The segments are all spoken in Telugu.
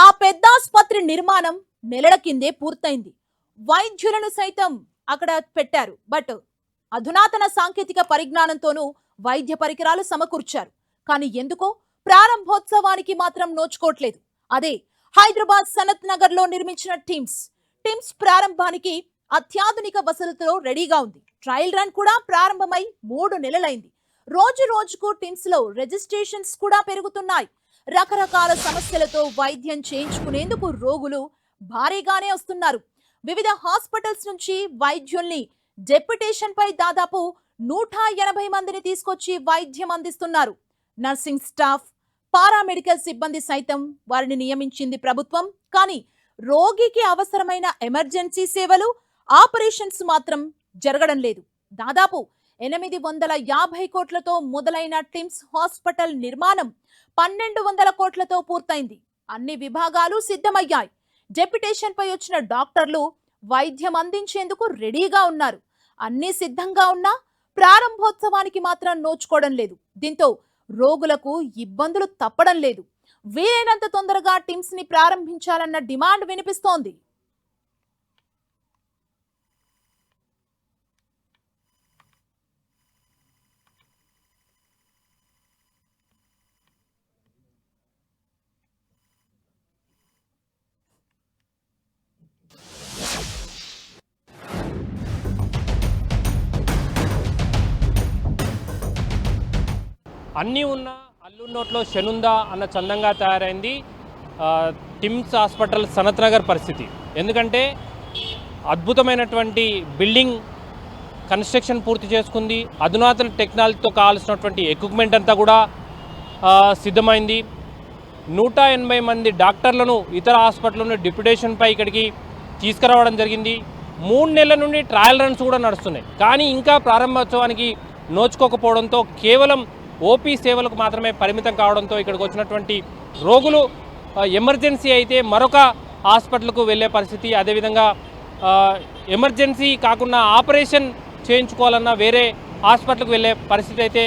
ఆ పెద్దాస్పత్రి నిర్మాణం నెలల కిందే పూర్తయింది. వైద్యులను సైతం అక్కడ పెట్టారు. బట్ అధునాతన సాంకేతిక పరిజ్ఞానంతోనూ వైద్య పరికరాలు సమకూర్చారు. కానీ ఎందుకో ప్రారంభోత్సవానికి మాత్రం నోచుకోవట్లేదు. అదే హైదరాబాద్ సనత్ నగర్ లో నిర్మించిన టిమ్స్ ప్రారంభానికి అత్యాధునిక వసతులతో రెడీగా ఉంది. ట్రయల్ రన్ కూడా ప్రారంభమై 3 నెలలైంది. రోజు రోజుకు టిమ్స్ లో రిజిస్ట్రేషన్స్ కూడా పెరుగుతున్నాయి. రకరకాల సమస్యలతో వైద్యం చేయించుకునేందుకు రోగులు భారీగానే వస్తున్నారు. వివిధ హాస్పిటల్స్ నుంచి వైద్యుల్ని డెప్యుటేషన్ పై దాదాపు 180 మందిని తీసుకొచ్చి వైద్యం అందిస్తున్నారు. నర్సింగ్ స్టాఫ్, పారామెడికల్ సిబ్బంది సైతం వారిని నియమించింది ప్రభుత్వం. కానీ రోగికి అవసరమైన ఎమర్జెన్సీ సేవలు, ఆపరేషన్స్ మాత్రం జరగడం లేదు. దాదాపు 850 కోట్లతో మొదలైన టిమ్స్ హాస్పిటల్ నిర్మాణం 1200 కోట్లతో పూర్తయింది. అన్ని విభాగాలు సిద్ధమయ్యాయి. డెప్యుటేషన్ పై వచ్చిన డాక్టర్లు వైద్యం అందించేందుకు రెడీగా ఉన్నారు. అన్ని సిద్ధంగా ఉన్నా ప్రారంభోత్సవానికి మాత్రం నోచుకోవడం లేదు. దీంతో రోగులకు ఇబ్బందులు తప్పడం లేదు. వీలైనంత తొందరగా టిమ్స్ ని ప్రారంభించాలన్న డిమాండ్ వినిపిస్తోంది. అన్నీ ఉన్న అల్లున్నోట్లో శనుందా అన్న చందంగా తయారైంది టిమ్స్ హాస్పిటల్ సనత్ నగర్ పరిస్థితి. ఎందుకంటే అద్భుతమైనటువంటి బిల్డింగ్ కన్స్ట్రక్షన్ పూర్తి చేసుకుంది. అధునాతన టెక్నాలజీతో కావాల్సినటువంటి ఎక్విప్మెంట్ అంతా కూడా సిద్ధమైంది. 180 మంది డాక్టర్లను ఇతర హాస్పిటల్లోని డిప్యుటేషన్పై ఇక్కడికి తీసుకురావడం జరిగింది. 3 నెలల నుండి ట్రయల్ రన్స్ కూడా నడుస్తున్నాయి. కానీ ఇంకా ప్రారంభోత్సవానికి నోచుకోకపోవడంతో కేవలం ఓపీ సేవలకు మాత్రమే పరిమితం కావడంతో ఇక్కడికి వచ్చినటువంటి రోగులు ఎమర్జెన్సీ అయితే మరొక హాస్పిటల్కు వెళ్ళే పరిస్థితి, అదేవిధంగా ఎమర్జెన్సీ కాకుండా ఆపరేషన్ చేయించుకోవాలన్నా వేరే హాస్పిటల్కి వెళ్ళే పరిస్థితి అయితే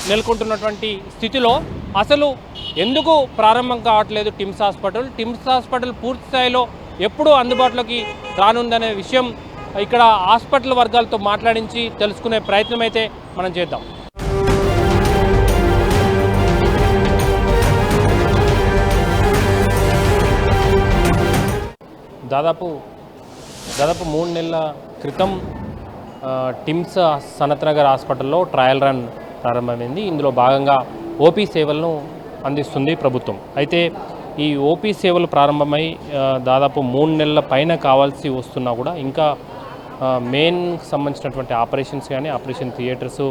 నెలకొంటున్నటువంటి స్థితిలో అసలు ఎందుకు ప్రారంభం కావట్లేదు టిమ్స్ హాస్పిటల్ పూర్తి స్థాయిలో ఎప్పుడు అందుబాటులోకి రానుందనే విషయం ఇక్కడ హాస్పిటల్ వర్గాలతో మాట్లాడించి తెలుసుకునే ప్రయత్నం అయితే మనం చేద్దాం. దాదాపు 3 నెలల క్రితం టిమ్స్ సనత్ నగర్ హాస్పిటల్లో ట్రయల్ రన్ ప్రారంభమైంది. ఇందులో భాగంగా ఓపీ సేవలను అందిస్తుంది ప్రభుత్వం. అయితే ఈ ఓపీ సేవలు ప్రారంభమై దాదాపు 3 నెలల పైన కావాల్సి వస్తున్నా కూడా ఇంకా మెయిన్ సంబంధించినటువంటి ఆపరేషన్స్ కానీ, ఆపరేషన్ థియేటర్స్,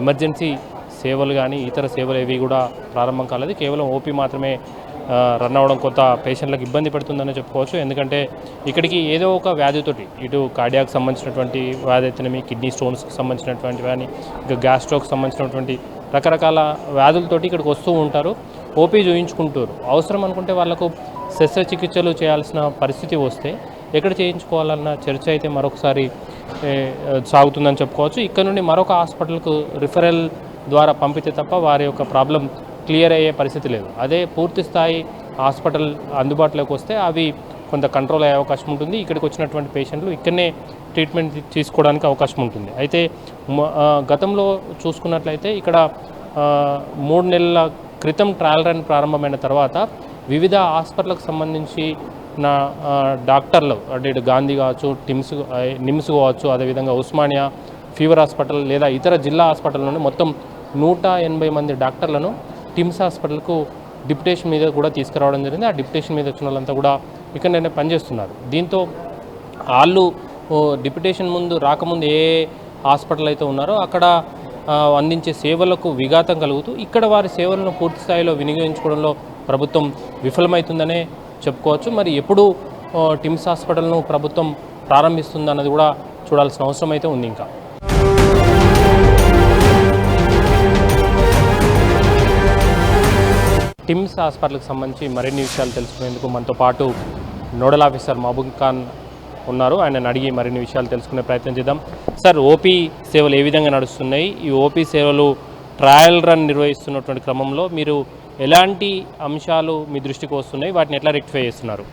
ఎమర్జెన్సీ సేవలు కానీ ఇతర సేవలు ఏవి కూడా ప్రారంభం కాలేదు. కేవలం ఓపీ మాత్రమే రన్ అవ్వడం కొంత పేషెంట్లకు ఇబ్బంది పెడుతుందని చెప్పుకోవచ్చు. ఎందుకంటే ఇక్కడికి ఏదో ఒక వ్యాధితోటి, ఇటు కార్డియాక్ సంబంధించినటువంటి వ్యాధి అయితేనేమి, కిడ్నీ స్టోన్స్కి సంబంధించినటువంటి కానీ, ఇంకా గ్యాస్ట్రోకి సంబంధించినటువంటి రకరకాల వ్యాధులతోటి ఇక్కడికి వస్తూ ఉంటారు. ఓపీ చూయించుకుంటారు. అవసరం అనుకుంటే వాళ్ళకు శస్త్రచికిత్సలు చేయాల్సిన పరిస్థితి వస్తే ఎక్కడ చేయించుకోవాలన్న చర్చ అయితే మరొకసారి సాగుతుందని చెప్పుకోవచ్చు. ఇక్కడ నుండి మరొక హాస్పిటల్కు రిఫరల్ ద్వారా పంపితే తప్ప వారి యొక్క ప్రాబ్లం క్లియర్ అయ్యే పరిస్థితి లేదు. అదే పూర్తి స్థాయి హాస్పిటల్ అందుబాటులోకి వస్తే అవి కొంత కంట్రోల్ అయ్యే అవకాశం ఉంటుంది. ఇక్కడికి వచ్చినటువంటి పేషెంట్లు ఇక్కడనే ట్రీట్మెంట్ తీసుకోవడానికి అవకాశం ఉంటుంది. అయితే గతంలో చూసుకున్నట్లయితే ఇక్కడ 3 నెలల క్రితం ట్రయల్ రన్ ప్రారంభమైన తర్వాత వివిధ హాస్పిటల్కి సంబంధించి డాక్టర్లు, అంటే ఇటు గాంధీ కావచ్చు, నిమ్స్ కావచ్చు, అదేవిధంగా ఉస్మానియా ఫీవర్ హాస్పిటల్ లేదా ఇతర జిల్లా హాస్పిటల్లోనే మొత్తం 180 మంది డాక్టర్లను టిమ్స్ హాస్పిటల్కు డిప్యుటేషన్ మీద కూడా తీసుకురావడం జరిగింది. ఆ డిప్యుటేషన్ మీద వచ్చిన వాళ్ళంతా కూడా ఇక్కడ పనిచేస్తున్నారు. దీంతో వాళ్ళు డిప్యుటేషన్ రాకముందు ఏ హాస్పిటల్ అయితే ఉన్నారో అక్కడ అందించే సేవలకు విఘాతం కలుగుతూ ఇక్కడ వారి సేవలను పూర్తి స్థాయిలో వినియోగించుకోవడంలో ప్రభుత్వం విఫలమవుతుందనే చెప్పుకోవచ్చు. మరి ఎప్పుడు టిమ్స్ హాస్పిటల్ను ప్రభుత్వం ప్రారంభిస్తుందన్నది కూడా చూడాల్సిన అవసరం అయితే ఉంది. ఇంకా టిమ్స్ హాస్పిటల్కి సంబంధించి మరిన్ని విషయాలు తెలుసుకునేందుకు మనతో పాటు నోడల్ ఆఫీసర్ మహబూబ్ ఖాన్ ఉన్నారు. ఆయనను అడిగి మరిన్ని విషయాలు తెలుసుకునే ప్రయత్నం చేద్దాం. సార్, ఓపీ సేవలు ఏ విధంగా నడుస్తున్నాయి? ఈ ఓపీ సేవలు ట్రయల్ రన్ నిర్వహిస్తున్నటువంటి క్రమంలో మీరు ఎలాంటి అంశాలు మీ దృష్టికి వస్తున్నాయి, వాటిని ఎట్లా రెక్టిఫై చేస్తున్నారు?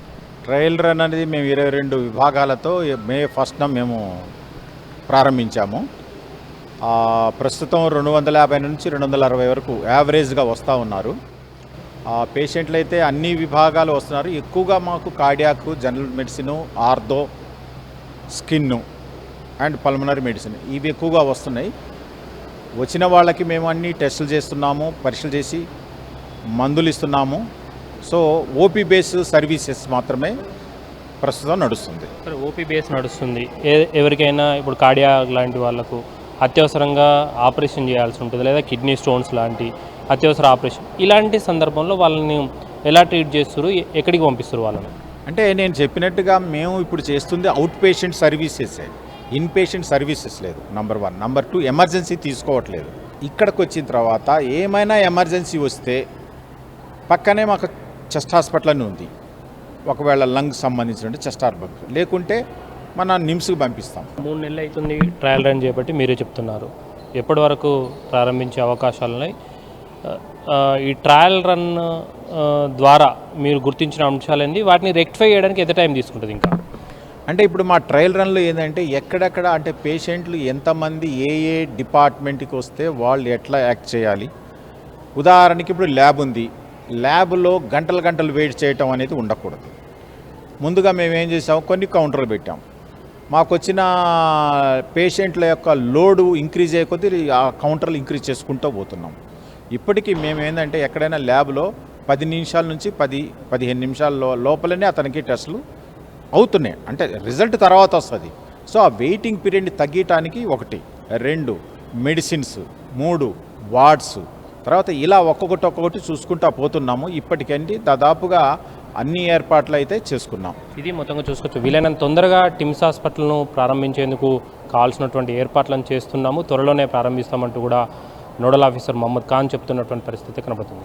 ట్రయల్ రన్ అనేది మేము 22 విభాగాలతో మే 1న మేము ప్రారంభించాము. ప్రస్తుతం 250 నుంచి 260 వరకు యావరేజ్గా వస్తూ ఉన్నారు. పేషెంట్లు అయితే అన్ని విభాగాలు వస్తున్నారు. ఎక్కువగా మాకు cardiac, general medicine, ortho, skin and pulmonary medicine ఇవి ఎక్కువగా వస్తున్నాయి. వచ్చిన వాళ్ళకి మేము అన్ని టెస్టులు చేస్తున్నాము, పరీక్షలు చేసి మందులు ఇస్తున్నాము. సో ఓపీ బేస్ సర్వీసెస్ మాత్రమే ప్రస్తుతం నడుస్తుంది. సరే, ఓపీ బేస్ నడుస్తుంది. ఎవరికైనా ఇప్పుడు కార్డియాక్ లాంటి వాళ్ళకు అత్యవసరంగా ఆపరేషన్ చేయాల్సి ఉంటుంది, లేదా కిడ్నీ స్టోన్స్ లాంటి అత్యవసర ఆపరేషన్, ఇలాంటి సందర్భంలో వాళ్ళని ఎలా ట్రీట్ చేస్తారు, ఎక్కడికి పంపిస్తారు వాళ్ళని? అంటే నేను చెప్పినట్టుగా మేము ఇప్పుడు చేస్తుంది out patient services, in patient services లేదు. నంబర్ 1. నంబర్ 2, ఎమర్జెన్సీ తీసుకోవట్లేదు. ఇక్కడికి వచ్చిన తర్వాత ఏమైనా ఎమర్జెన్సీ వస్తే పక్కనే మాకు చెస్ట్ హాస్పిటల్ అని ఉంది. ఒకవేళ లంగ్ సంబంధించిన చెస్ట్ హాస్పిటల్ లేకుంటే మన నిమ్స్కి పంపిస్తాం. 3 నెలలు అవుతుంది ట్రయల్ రన్ చేపట్టి, మీరే చెప్తున్నారు. ఎప్పటి వరకు ప్రారంభించే అవకాశాలు ఉన్నాయి? ఈ ట్రయల్ రన్ ద్వారా మీరు గుర్తించిన అంశాలు ఏంది, వాటిని రెక్టిఫై చేయడానికి ఎంత టైం తీసుకుంటుంది ఇంకా? అంటే ఇప్పుడు మా ట్రయల్ రన్లో ఏంటంటే ఎక్కడెక్కడ అంటే పేషెంట్లు ఎంతమంది ఏ డిపార్ట్మెంట్కి వస్తే వాళ్ళు ఎట్లా యాక్ట్ చేయాలి. ఉదాహరణకి ఇప్పుడు ల్యాబ్ ఉంది, ల్యాబ్లో గంటలు వెయిట్ చేయటం అనేది ఉండకూడదు. ముందుగా మేము ఏం చేసాము, కొన్ని కౌంటర్లు పెట్టాం. మాకు వచ్చిన పేషెంట్ల యొక్క లోడు ఇంక్రీజ్ అయ్యే కొద్దీ ఆ కౌంటర్లు ఇంక్రీజ్ చేసుకుంటూ పోతున్నాం. ఇప్పటికీ మేము ఏంటంటే ఎక్కడైనా ల్యాబ్లో 10 నిమిషాల నుంచి 10-15 నిమిషాల లోపలనే అతనికి టెస్టులు అవుతున్నాయి. అంటే రిజల్ట్ తర్వాత వస్తుంది. సో ఆ వెయిటింగ్ పీరియడ్ని తగ్గించడానికి 1, 2 మెడిసిన్స్, 3 వార్డ్స్, తర్వాత ఇలా ఒక్కొక్కటి చూసుకుంటూ పోతున్నాము. ఇప్పటికండి దాదాపుగా అన్ని ఏర్పాట్లు అయితే చేసుకున్నాం. ఇది మొత్తంగా చూసుకోవచ్చు. వీలైనంత తొందరగా టిమ్స్ హాస్పిటల్ను ప్రారంభించేందుకు కావాల్సినటువంటి ఏర్పాట్లను చేస్తున్నాము, త్వరలోనే ప్రారంభిస్తామంటూ కూడా నోడల్ ఆఫీసర్ మహమ్మద్ ఖాన్ చెప్తున్నటువంటి పరిస్థితి కనబడుతుంది.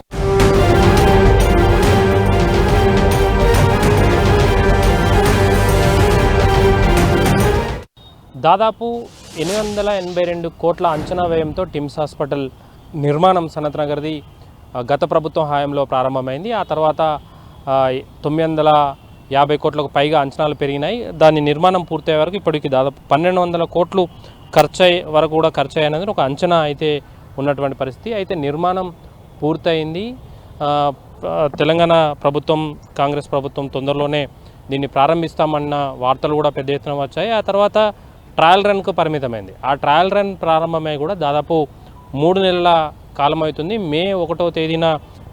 దాదాపు 882 కోట్ల అంచనా వ్యయంతో టిమ్స్ హాస్పిటల్ నిర్మాణం సనత్ నగర్ది గత ప్రభుత్వం హయాంలో ప్రారంభమైంది. ఆ తర్వాత 950 కోట్లకు పైగా అంచనాలు పెరిగినాయి. దాని నిర్మాణం పూర్తయ్యే వరకు ఇప్పటికి దాదాపు 1200 కోట్లు వరకు కూడా ఖర్చు అయ్యేది ఒక అంచనా అయితే ఉన్నటువంటి పరిస్థితి. అయితే నిర్మాణం పూర్తయింది. తెలంగాణ ప్రభుత్వం, కాంగ్రెస్ ప్రభుత్వం తొందరలోనే దీన్ని ప్రారంభిస్తామన్న వార్తలు కూడా పెద్ద ఎత్తున వచ్చాయి. ఆ తర్వాత ట్రయల్ రన్కు పరిమితమైంది. ఆ ట్రయల్ రన్ ప్రారంభమై కూడా దాదాపు 3 నెలల కాలం అవుతుంది. మే 1వ తేదీన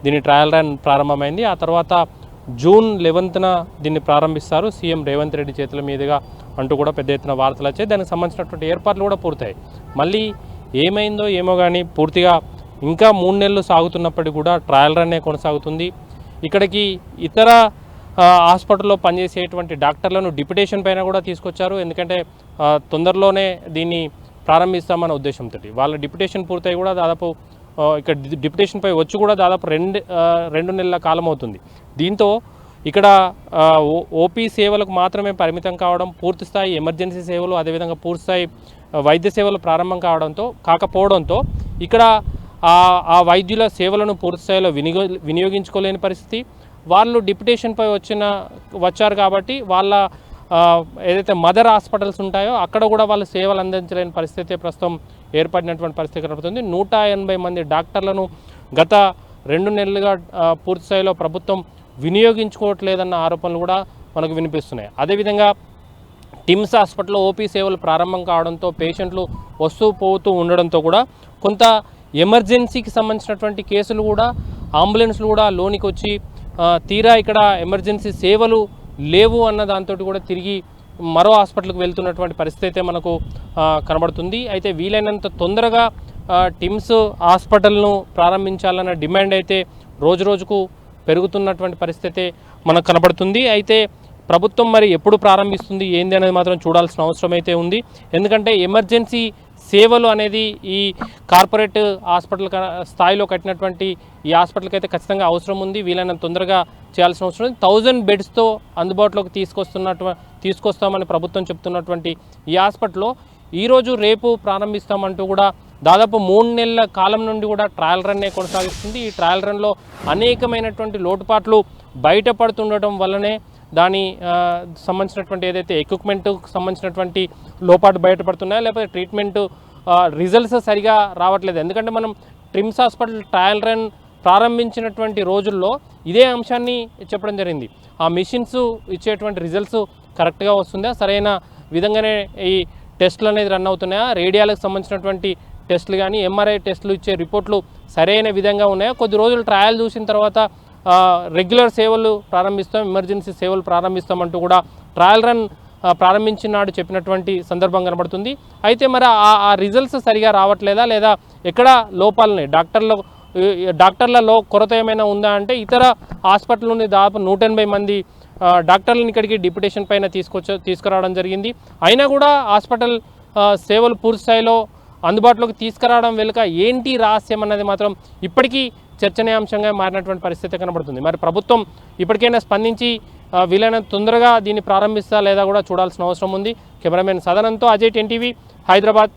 దీని ట్రయల్ రన్ ప్రారంభమైంది. ఆ తర్వాత జూన్ 11న దీన్ని ప్రారంభిస్తారు సీఎం రేవంత్ రెడ్డి చేతుల మీదుగా అంటూ కూడా పెద్ద ఎత్తున వార్తలు వచ్చాయి. దానికి సంబంధించినటువంటి ఏర్పాట్లు కూడా పూర్తయి. మళ్ళీ ఏమైందో ఏమో కానీ పూర్తిగా ఇంకా 3 నెలలు సాగుతున్నప్పటికీ కూడా ట్రయల్ రన్నే కొనసాగుతుంది. ఇక్కడికి ఇతర హాస్పిటల్లో పనిచేసేటువంటి డాక్టర్లను డిప్యుటేషన్ పైన కూడా తీసుకొచ్చారు. ఎందుకంటే తొందరలోనే దీన్ని ప్రారంభిస్తామన్న ఉద్దేశంతో వాళ్ళ డిప్యుటేషన్ పూర్తయి కూడా దాదాపు ఇక్కడ డిప్యుటేషన్పై వచ్చి కూడా దాదాపు 2 నెలల కాలం అవుతుంది. దీంతో ఇక్కడ ఓపీ సేవలకు మాత్రమే పరిమితం కావడం, పూర్తిస్థాయి ఎమర్జెన్సీ సేవలు, అదేవిధంగా పూర్తిస్థాయి వైద్య సేవలు ప్రారంభం కాకపోవడంతో ఇక్కడ ఆ వైద్యుల సేవలను పూర్తిస్థాయిలో వినియోగించుకోలేని పరిస్థితి. వాళ్ళు డిప్యుటేషన్పై వచ్చారు కాబట్టి వాళ్ళ ఏదైతే మదర్ హాస్పిటల్స్ ఉంటాయో అక్కడ కూడా వాళ్ళు సేవలు అందించలేని పరిస్థితి ప్రస్తుతం ఏర్పడినటువంటి పరిస్థితి కనబడుతుంది. 180 మంది డాక్టర్లను గత 2 నెలలుగా పూర్తిస్థాయిలో ప్రభుత్వం వినియోగించుకోవట్లేదన్న ఆరోపణలు కూడా మనకు వినిపిస్తున్నాయి. అదేవిధంగా టిమ్స్ హాస్పిటల్లో ఓపీ సేవలు ప్రారంభం కావడంతో పేషెంట్లు వస్తూ పోతూ ఉండడంతో కూడా కొంత ఎమర్జెన్సీకి సంబంధించినటువంటి కేసులు కూడా, అంబులెన్స్లు కూడా లోనికి వచ్చి తీరా ఇక్కడ ఎమర్జెన్సీ సేవలు లేవు అన్న దాంతో కూడా తిరిగి మరో హాస్పిటల్కి వెళ్తున్నటువంటి పరిస్థితి అయితే మనకు కనబడుతుంది. అయితే వీలైనంత తొందరగా టిమ్స్ హాస్పిటల్ను ప్రారంభించాలన్న డిమాండ్ అయితే రోజుకు పెరుగుతున్నటువంటి పరిస్థితి మనకు కనబడుతుంది. అయితే ప్రభుత్వం మరి ఎప్పుడు ప్రారంభిస్తుంది ఏంది అనేది మాత్రం చూడాల్సిన అవసరం అయితే ఉంది. ఎందుకంటే ఎమర్జెన్సీ సేవలు అనేది ఈ కార్పొరేట్ హాస్పిటల్ స్థాయిలో కట్టినటువంటి ఈ హాస్పిటల్కి అయితే ఖచ్చితంగా అవసరం ఉంది. వీలైనంత తొందరగా చేయాల్సిన అవసరం ఉంది. 1000 బెడ్స్తో అందుబాటులోకి తీసుకొస్తామని ప్రభుత్వం చెప్తున్నటువంటి ఈ హాస్పిటల్లో ఈరోజు రేపు ప్రారంభిస్తామంటూ కూడా దాదాపు 3 నెలల కాలం నుండి కూడా ట్రయల్ రన్నే కొనసాగిస్తుంది. ఈ ట్రయల్ రన్లో అనేకమైనటువంటి లోటుపాట్లు బయటపడుతుండటం వల్లనే దాని సంబంధించినటువంటి ఏదైతే ఎక్విప్మెంట్కి సంబంధించినటువంటి లోపాటు బయటపడుతున్నాయో లేకపోతే ట్రీట్మెంట్ రిజల్ట్స్ సరిగా రావట్లేదు. ఎందుకంటే మనం ట్రిమ్స్ హాస్పిటల్ ట్రయల్ రన్ ప్రారంభించినటువంటి రోజుల్లో ఇదే అంశాన్ని చెప్పడం జరిగింది. ఆ మిషన్స్ ఇచ్చేటువంటి రిజల్ట్స్ కరెక్ట్గా వస్తుందా, సరైన విధంగానే ఈ టెస్టులు అనేది రన్ అవుతున్నాయా, రేడియాలకు సంబంధించినటువంటి టెస్టులు కానీ ఎంఆర్ఐ టెస్టులు ఇచ్చే రిపోర్ట్లు సరైన విధంగా ఉన్నాయా, కొద్ది రోజులు ట్రయల్ చూసిన తర్వాత రెగ్యులర్ సేవలు ప్రారంభిస్తాం, ఎమర్జెన్సీ సేవలు ప్రారంభిస్తామంటూ కూడా ట్రయల్ రన్ ప్రారంభించిన నాడు చెప్పినటువంటి సందర్భం కనబడుతుంది. అయితే మరి ఆ రిజల్ట్స్ సరిగా రావట్లేదా లేదా ఎక్కడ లోపాలని డాక్టర్లలో కొరత ఏమైనా ఉందా అంటే ఇతర హాస్పిటల్ నుండి దాదాపు 180 మంది డాక్టర్లను ఇక్కడికి డిప్యుటేషన్ పైన తీసుకురావడం జరిగింది. అయినా కూడా హాస్పిటల్ సేవలు పూర్తి స్థాయిలో అందుబాటులోకి తీసుకురావడం వెనుక ఏంటి రహస్యం అన్నది మాత్రం ఇప్పటికీ చర్చనీయాంశంగా మారినటువంటి పరిస్థితి కనబడుతుంది. మరి ప్రభుత్వం ఇప్పటికైనా స్పందించి వీలైనంత తొందరగా దీన్ని ప్రారంభిస్తా లేదా కూడా చూడాల్సిన అవసరం ఉంది. కెమెరామెన్ సదనంతో అజయ్, 10 టీవీ, హైదరాబాద్.